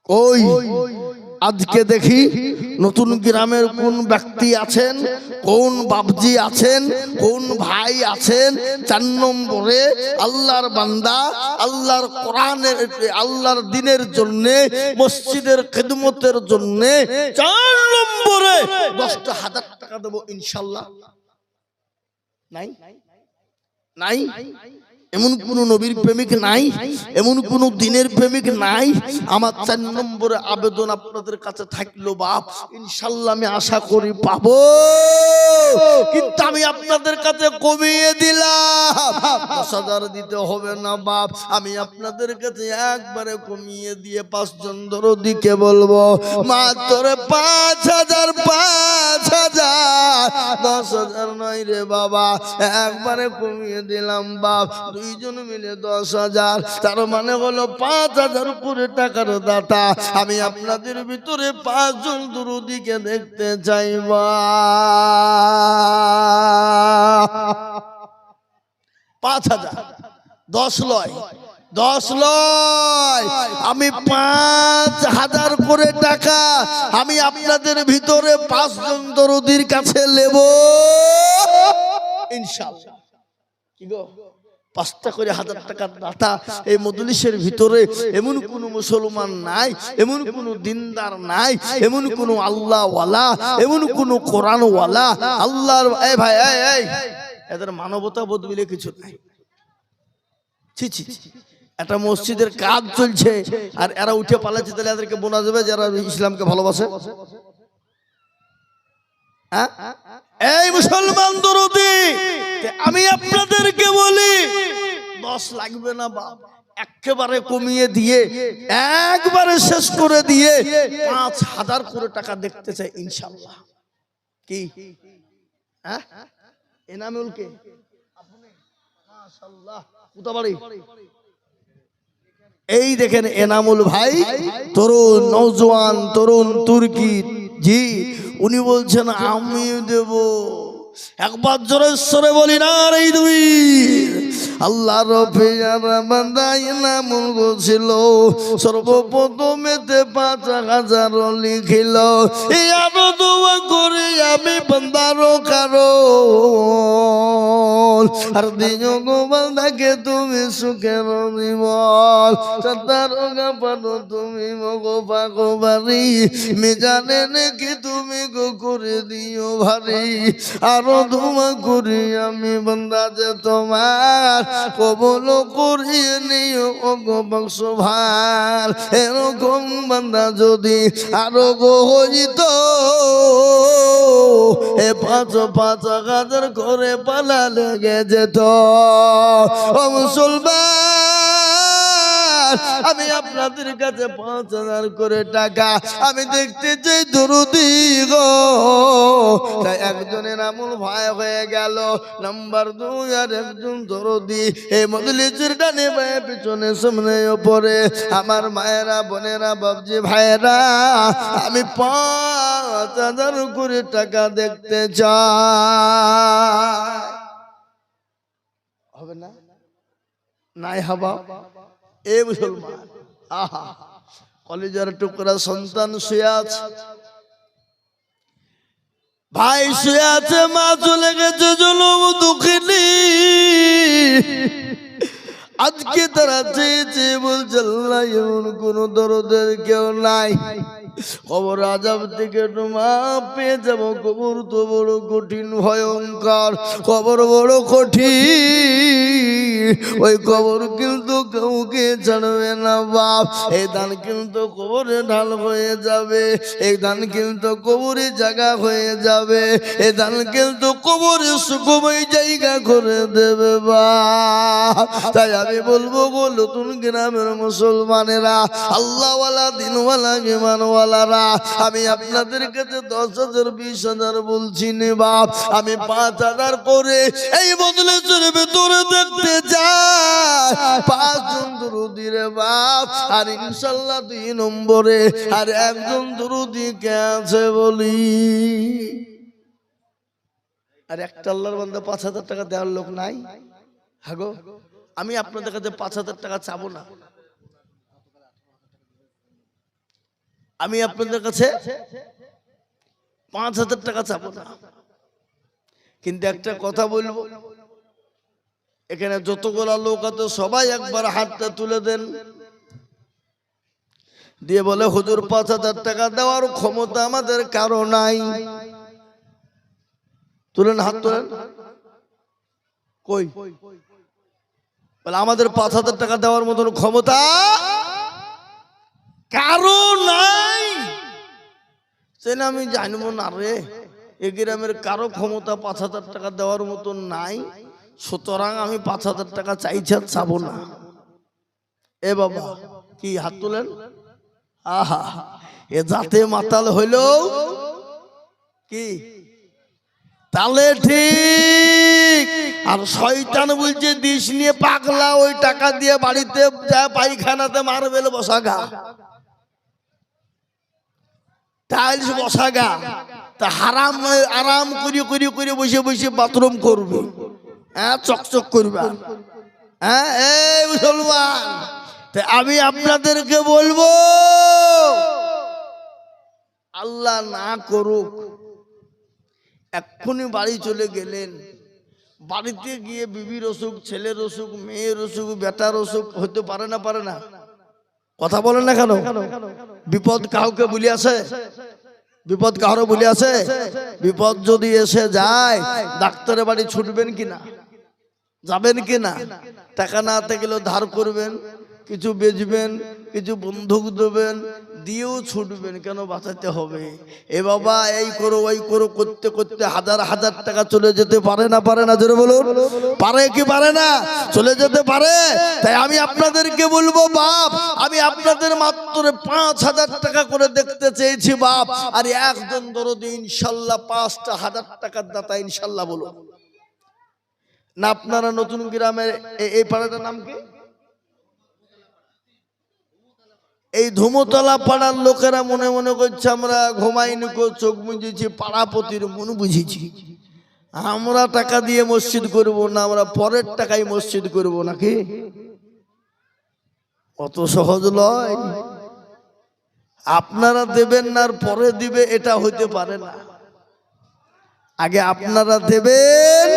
ওই আজকে দেখি নতুন গ্রামের কোন ব্যক্তি আছেন, কোন বাবজি আছেন, কোন ভাই আছেন 4 নম্বরে আল্লাহর বান্দা, আল্লাহর কোরআনের, আল্লাহর দ্বীনের জন্য, মসজিদের খিদমতের জন্য 4 নম্বরে 10,000 টাকা দেব ইনশাআল্লাহ। নাই নাই এমন কোন নবীর প্রেমিক নাই, এমন কোন দিনের প্রেমিক নাই। আমার 4 নম্বরে আবেদন আপনাদের কাছে থাকলো বাপ, ইনশাআল্লাহ আমি আশা করি পাবো, কিন্তু আমি আপনাদের কাছে কমিয়ে দিলাম। 10,000 দিতে হবে না বাপ, আমি আপনাদের কাছে একবারে কমিয়ে দিয়ে 5 জন দরদিকে বলবো মাত্র 5,000, 5,000, 10,000 নয় রে বাবা, একবারে কমিয়ে দিলাম বাপ। 2 জন মিলে 10,000, তার মানে হলো 5,000 করে টাকার দাতা। আমি আপনাদের ভিতরে 5 জন দরদিকে দেখতে চাইবা। 5,000, 10 লয়, 10 লয়, আমি 5,000 করে টাকা আমি আপনাদের ভিতরে 5 জন দরদির কাছে নেব ইনশাআল্লাহ। কি গো 5টা করে 1,000 টাকার দাতা এই মজলিসের ভিতরে এমন কোন মুসলমান নাই, এমন কোন দিনদার নাই, এমন কোন আল্লাহওয়ালা, এমন কোন কোরআনওয়ালা আল্লাহর। এই ভাই এই এদের মানবতা বোধ বলে কিছু নাই। ছি ছি, একটা মসজিদের কাজ চলছে আর এরা উঠে পালাচ্ছে, তাহলে এদেরকে বোনা যাবে যারা ইসলামকে ভালোবাসে? এই মুসলমান দরদি, আমি আপনাদেরকে বলি 10 লাগবে না বাপ, একেবারে কমিয়ে দিয়ে, একবারে শেষ করে দিয়ে 5,000 করে টাকা দেখতে চাই ইনশাআল্লাহ। কি এনামুল কে? আপনি মাশাআল্লাহ, কোথা বাড়ি? এই দেখেন এনামুল ভাই, তরুণ নওজোয়ান, তরুণ তুর্কি জি, উনি বলছেন আমি দেব। একবার জোরে সরে বলি না রে দুই। আল্লাহর পেয়ারা বান্দা এনামুল বলছিল সর্বপ্রথমেতে 5,000 লিখিল, এই আরো দোয়া করে আমি বান্দারও কারণ আর দিও গো বান্দাকে তুমি সুখের জীবন তারকা পানো তুমি মগো পাগো বাড়ি মিজানে নাকি তুমি গো করে দিও ভারী আরো ধুমা করি আমি বান্দা যে তোমার কবল করিয়ে নিও গো বংশ ভার এরকম বান্দা যদি আরো গো হইত এ 5,000 করে পালা লেগে যেত ও মুসলমান আমি আপনাদের কাছে 5,000 করে টাকা আমি দেখতে চাই দরুদি গো তাই একজনের আমল ভাই হয়ে গেল নাম্বার 2 আর একজন দরুদি এই মজলিসের ডানে বায়ে পিছনে সামনে উপরে আমার মায়েরা বোনেরা বাবজি ভাইরা আমি 5,000 করে টাকা দেখতে চাই হবে না নাই হবা এ মুসলমান আহা কলিজার টুকরা সন্তান শুয়ে আছে ভাই শুয়ে আছে মা চলে গেছে জলম দুঃখিনী আজকে তারা চেয়েছে বলছে আল্লাহ এমন কোন দরদের কেউ নাই কবর আযাব থেকে একটু মাপ পেয়ে যাবো কবর তো বড় কঠিন ভয়ঙ্কর কবর বড় কঠিন ওই কবর কিন্তু কাউকে ছাড়বে না বাপ এই ধান কিন্তু কবরে ঢাল হয়ে যাবে এই ধান কিন্তু কবরে জায়গা হয়ে যাবে এই ধান কিন্তু কবরে সুখময় জায়গা করে দেবে বাপ তাই আমি বলবো গো নতুন গ্রামের মুসলমানেরা আল্লাহওয়ালা দিনওয়ালা ইমানওয়ালারা আমি আপনাদের কাছে 10,000 20,000 বলছি নে বাপ আমি 5,000 করে এই মজলিসের ভিতরে দেখতে চাই 5 জন দরুদি রে বাপ আর ইনশাআল্লাহ 2 নম্বরে আর একজন দরুদি কে আছে বলি আর একটা আল্লাহর বান্দা 5,000 টাকা দেওয়ার লোক নাই হাগো আমি আপনাদের কাছে 5,000 টাকা চাবো না আমি আপনাদের কাছে 5,000 টাকা চাবো না কিন্তু একটা কথা বলবো এখানে যতগুলো লোক আছে সবাই একবার হাতটা তুলে দেন দিয়ে বলে হুজুর 5,000 টাকা দেওয়ার ক্ষমতা আমাদের কারো নাই তুলেন হাত তুলেন কই বলে আমাদের 5,000 টাকা দেওয়ার মতন ক্ষমতা কারো নাই সেটা আমি জানবো না রে এ গ্রামের কারো ক্ষমতা 5,000 টাকা দেওয়ার মতন নাই সুতরাং আমি 5,000 টাকা চাইছি চাবো না এ বাবা কি হাত তুলেন আহা এ যাতে মাতাল হইল কি তাহলে ঠিক আর শয়তান বলছে দিস নিয়ে পাগলা ওই টাকা দিয়ে বাড়িতে যা পায়খানাতে মারবেল বসাগা টাইলস বসাগা তা হারাম আরাম করে বসে বসে বাথরুম করবে হ্যাঁ চকচক করবে হ্যাঁ এই মুসলমান আমি আপনাদেরকে বলবো আল্লাহ না করুক এক্ষুনি বাড়ি চলে গেলেন বাড়িতে গিয়ে বিবির অসুখ ছেলের অসুখ মেয়ের অসুখ বেটার অসুখ হতে পারে না কথা বলেন না কেন বিপদ কাউকে বলি আছে বিপদ কারো বলি আছে বিপদ যদি এসে যায় ডাক্তারের বাড়ি ছুটবেন কিনা যাবেন কিনা টাকা না থাকলেও ধার করবেন কিছু বেচবেন কিছু বন্ধক দেবেন দিয়েও ছুটবেন কেন বাঁচাতে হবে এ বাবা এই করো ওই করো করতে করতে হাজার হাজার টাকা চলে যেতে পারে না জোরে বলুন পারে কি পারে না চলে যেতে পারে তাই আমি আপনাদেরকে বলবো বাপ আমি আপনাদের মাত্র 5,000 টাকা করে দেখতে চেয়েছি বাপ আর একজন দরদি ইনশাল্লাহ 5,000 টাকার দাতা ইনশাল্লাহ বলুন না আপনারা নতুন গ্রামের এই পাড়াটার নাম কি এই ধুমতলা পাড়ার লোকেরা মনে মনে করছে আমরা ঘুমাইনি চোখ বুঝেছি পাড়াপতির মন বুঝেছি আমরা টাকা দিয়ে মসজিদ করব না আমরা পরের টাকায় মসজিদ করব নাকি অত সহজ নয় আপনারা দেবেন না আর পরে দিবে এটা হইতে পারে না আগে আপনারা দেবেন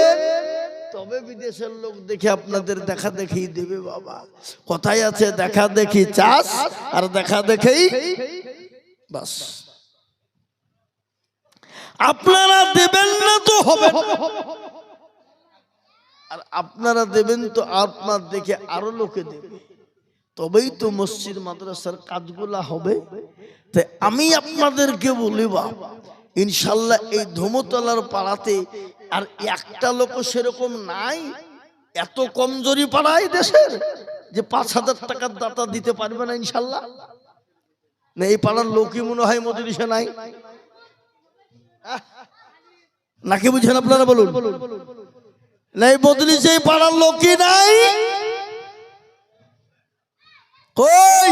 তবে বিদেশের লোক দেখে আপনাদের দেখা দেখি দেবে বাবা। কথাই আছে দেখা দেখি চাষ আর দেখা দেখেই বাস। আপনারা দেবেন না তো হবে না, আর আপনারা দেবেন তো আপনার দেখে আরো লোকে দেবে, তবেই তো মসজিদ মাদ্রাসার কাজগুলা হবে। তাই আমি আপনাদেরকে বলি বাবা, ইনশাল্লাহ এই ধুমতলার পাড়াতে আর একটা লোক সেরকম নাই, এত কমজোরি পাড়ায় দেশের যে 5,000 টাকার দাতা দিতে পারবে না ইনশাল্লাহ। না এই পাড়ার লোকই মনে হয় মজলিসে নাই, নাকি বুঝেন আপনারা বলুন? না এই মজলিসে এই পাড়ার লোকই নাই। কই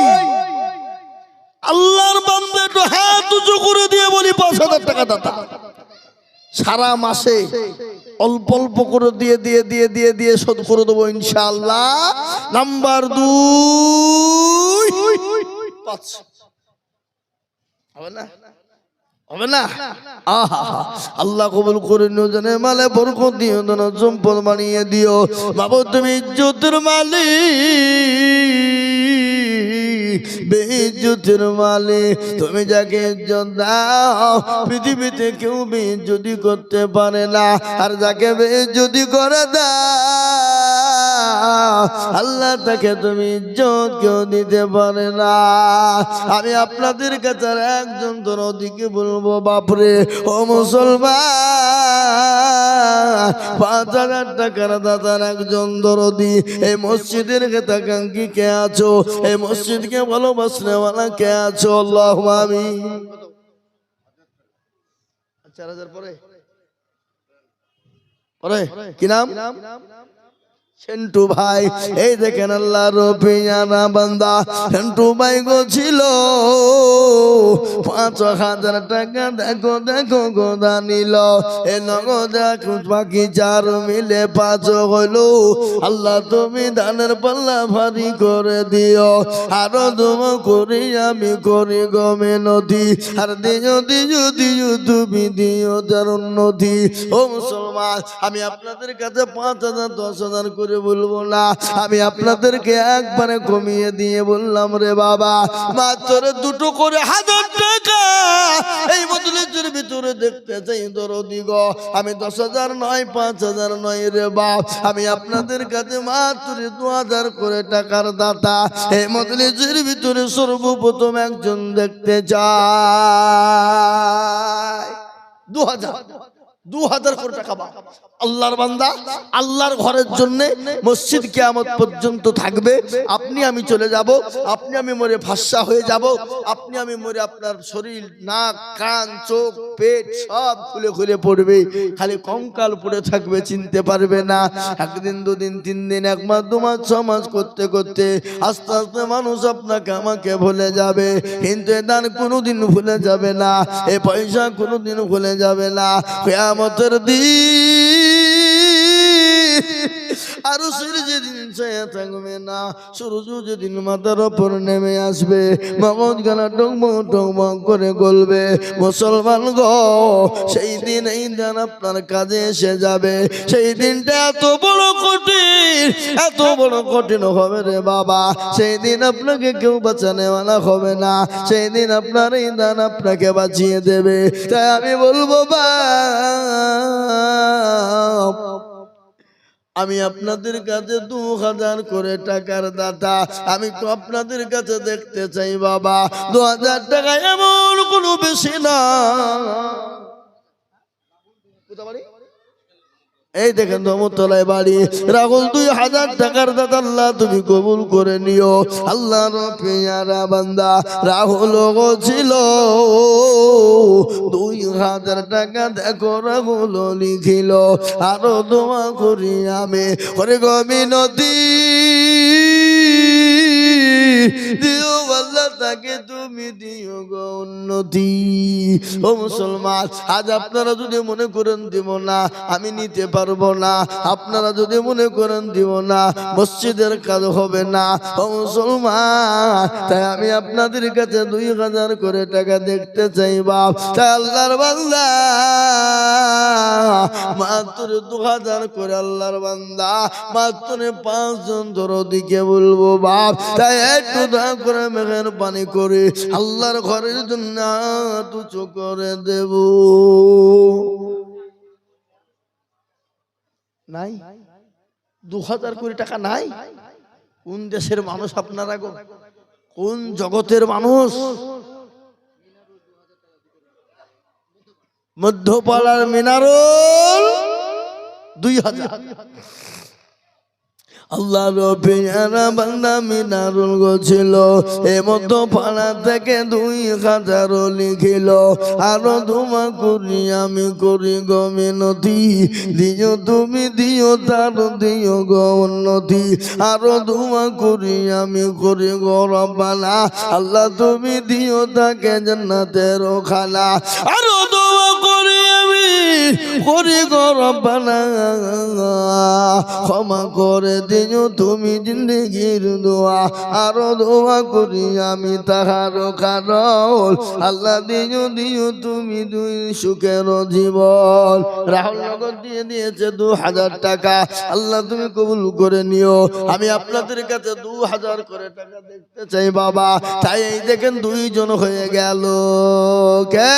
আল্লাহর বান্দা একটু হাত উঁচু করে দিয়ে বলি 5,000 টাকা দাতা সারা মাসে অল্প অল্প করে দিয়ে দিয়ে দিয়ে দিয়ে দিয়ে শোধ করে দেবো ইনশাআল্লাহ। নাম্বার 2 5 হবে না, হবে না? আহা আল্লাহ কবুল করে নিও, জানে মালে বরকত দিও, ধন সম্পদ বানিয়ে দিও বাবা। তুমি ইজ্জতের মালিক, বেইজ্জতের মালিক, তুমি যাকে ইজ্জত দাও পৃথিবীতে কেউ বেইজ্জতি করতে পারে না, আর যাকে বেইজ্জতি করে দাও আল্লাহ তাকে তুমি ইজ্জত কেউ দিতে পারে না। আমি আপনাদের কাছে একজন দরদিকে বলবো, বাপরে ও মুসলমান, 5,000 টাকার দাতার একজন দরদি, এই মসজিদের হিতাকাঙ্ক্ষী কে আছো? এই মসজিদকে ভালোবাসনেওয়ালা কে আছো? আল্লাহুম্মা আমিন। 4,000 পরে পরে কি নাম? সেন্টু ভাই। এই দেখেন আল্লাহর পেয়ারা বান্দা সেন্টু ভাই গো ছিল 5,000 টাকা দেখো দেখো গোদা নিল, এ নগদ বাকি 4 মিলে 5 হইল। আল্লাহ তুমি দানের পাল্লা ভারী করে দিও, আরো দোয়া করি আমি করি গো মিনতি, আর দিও দিও দিও তুমি দিও তার উন্নতি। ও মুসলমান, আমি আপনাদের কাছে 5,000 10,000 করে বলবো না, আমি আপনাদেরকে একবারে কমিয়ে দিয়ে বললাম রে বাবা, মাত্র 2 করে 1,000 টাকা এই মজলিসের ভিতরে দেখতে চাই দরদি গো। আমি 10,000 নয় 5,000 নয় রে বাপ, আমি আপনাদের কাছে মাত্র 2,000 করে টাকার দাতা এই মজলিসের ভিতরে সর্বপ্রথম একজন দেখতে চাই। 2,000 করে টাকা বা আল্লাহর বান্দা, আল্লাহর ঘরের জন্য মসজিদ কিয়ামত পর্যন্ত থাকবে। আপনি আমি চলে যাব, আপনি আমি মরে ফাঁসা হয়ে যাব, আপনি আমি মরে আপনার শরীর নাক কান চোখ পেট সব খুলে খুলে পড়বে, খালি কঙ্কাল পড়ে থাকবে, চিনতে পারবে না। 1 দিন 2 দিন 3 দিন 1 মাস 2 মাস 6 মাস করতে করতে আস্তে আস্তে মানুষ আপনাকে আমাকে ভুলে যাবে, কিন্তু এ দান কোনোদিন ভুলে যাবে না, এ পয়সা কোনোদিন ভুলে যাবে না। কিয়ামতের দিন আরো যেদিন ছায়া থাকবে না, সূর্য যেদিন মাথার উপর নেমে আসবে, মগজ গানা টকমক টকমক করে গলবে। মুসলমান গো, সেই দিন এই দান আপনার কাজে এসে যাবে। সেই দিনটা এত বড় কঠিন, এত বড় কঠিন হবে রে বাবা, সেই দিন আপনাকে কেউ বাঁচানেওয়ালা হবে না, সেই দিন আপনার এই দান আপনাকে বাঁচিয়ে দেবে। তাই আমি বলবো আমি আপনাদের কাছে 2,000 করে টাকার দাতা, আমি তো আপনাদের কাছে দেখতে চাই বাবা। 2,000 টাকা এমন কোনো বেশি না। এই দেখেন ধমতলায় বাড়ি, রাহুল 2,000 টাকার দাতা, আল্লাহ তুমি কবুল করে নিও। আল্লাহর পেয়ারা বান্দা রাহুল ছিল 2,000 টাকা, দেখো রাহুল লিখিল, আরো দোয়া করি আমি করে গো মিনতি দিও আল্লাহ তাকে তুমি দিও গো উন্নতি। ও মুসলমান, আজ আপনারা যদি মনে করেন দিব না, আমি নিতে পারবো না, আপনারা যদি মনে করেন দিব না, মসজিদের কাজ হবে না, ও মুসলমান, তাই আমি আপনাদের কাছে 2000 করে টাকা দেখতে চাই বাপ। তাই আল্লাহর বান্দা মাত্র 2000 করে, আল্লাহর বান্দা মাত্র 5 জন দরদিকে বলবো বাপ। তাই একটু দয়া করে মেহেরবানি করে আল্লাহর ঘরের জন্য তুচো করে দেব। নাই 2000 কোটি টাকা নাই? কোন দেশের মানুষ আপনারা গো? কোন জগতের মানুষ? মধ্যপাড়ার মিনারুল 2000। আল্লাহ রবিয়ারা বান্দা মিনারুল গছিল, এ মতো পাড়া থেকে 2000 লিখিল। আরো ধুমা করি আমি করি গো মিনতি, দিও তুমি দিও তার দিও গো উন্নতি। আরো ধুমা করি আমি করি গো রব্বানা, আল্লাহ তুমি দিও তাকে জান্নাতের খানা। আরো দোয়া করি আমি করি গো রব্বানা, ক্ষমা করে দিও তুমি জিন্দেগির দোয়া। আরো দোয়া করি আমি তাহার কারণ, আল্লাহ দিও দিও তুমি দুই সুখের জীবন। রাহুল নগর দিয়ে দিয়েছে 2000 টাকা, আল্লাহ তুমি কবুল করে নিও। আমি আপনাদের কাছে 2000 করে টাকা দেখতে চাই বাবা। তাই এই দেখেন 2 জন হয়ে গেল। কে?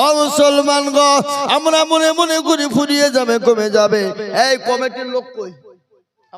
ও মুসলমান গো, আমরা মনে মনে করি ফুরিয়ে যাবে, কমে যাবে। এই কমিটির লোক কই?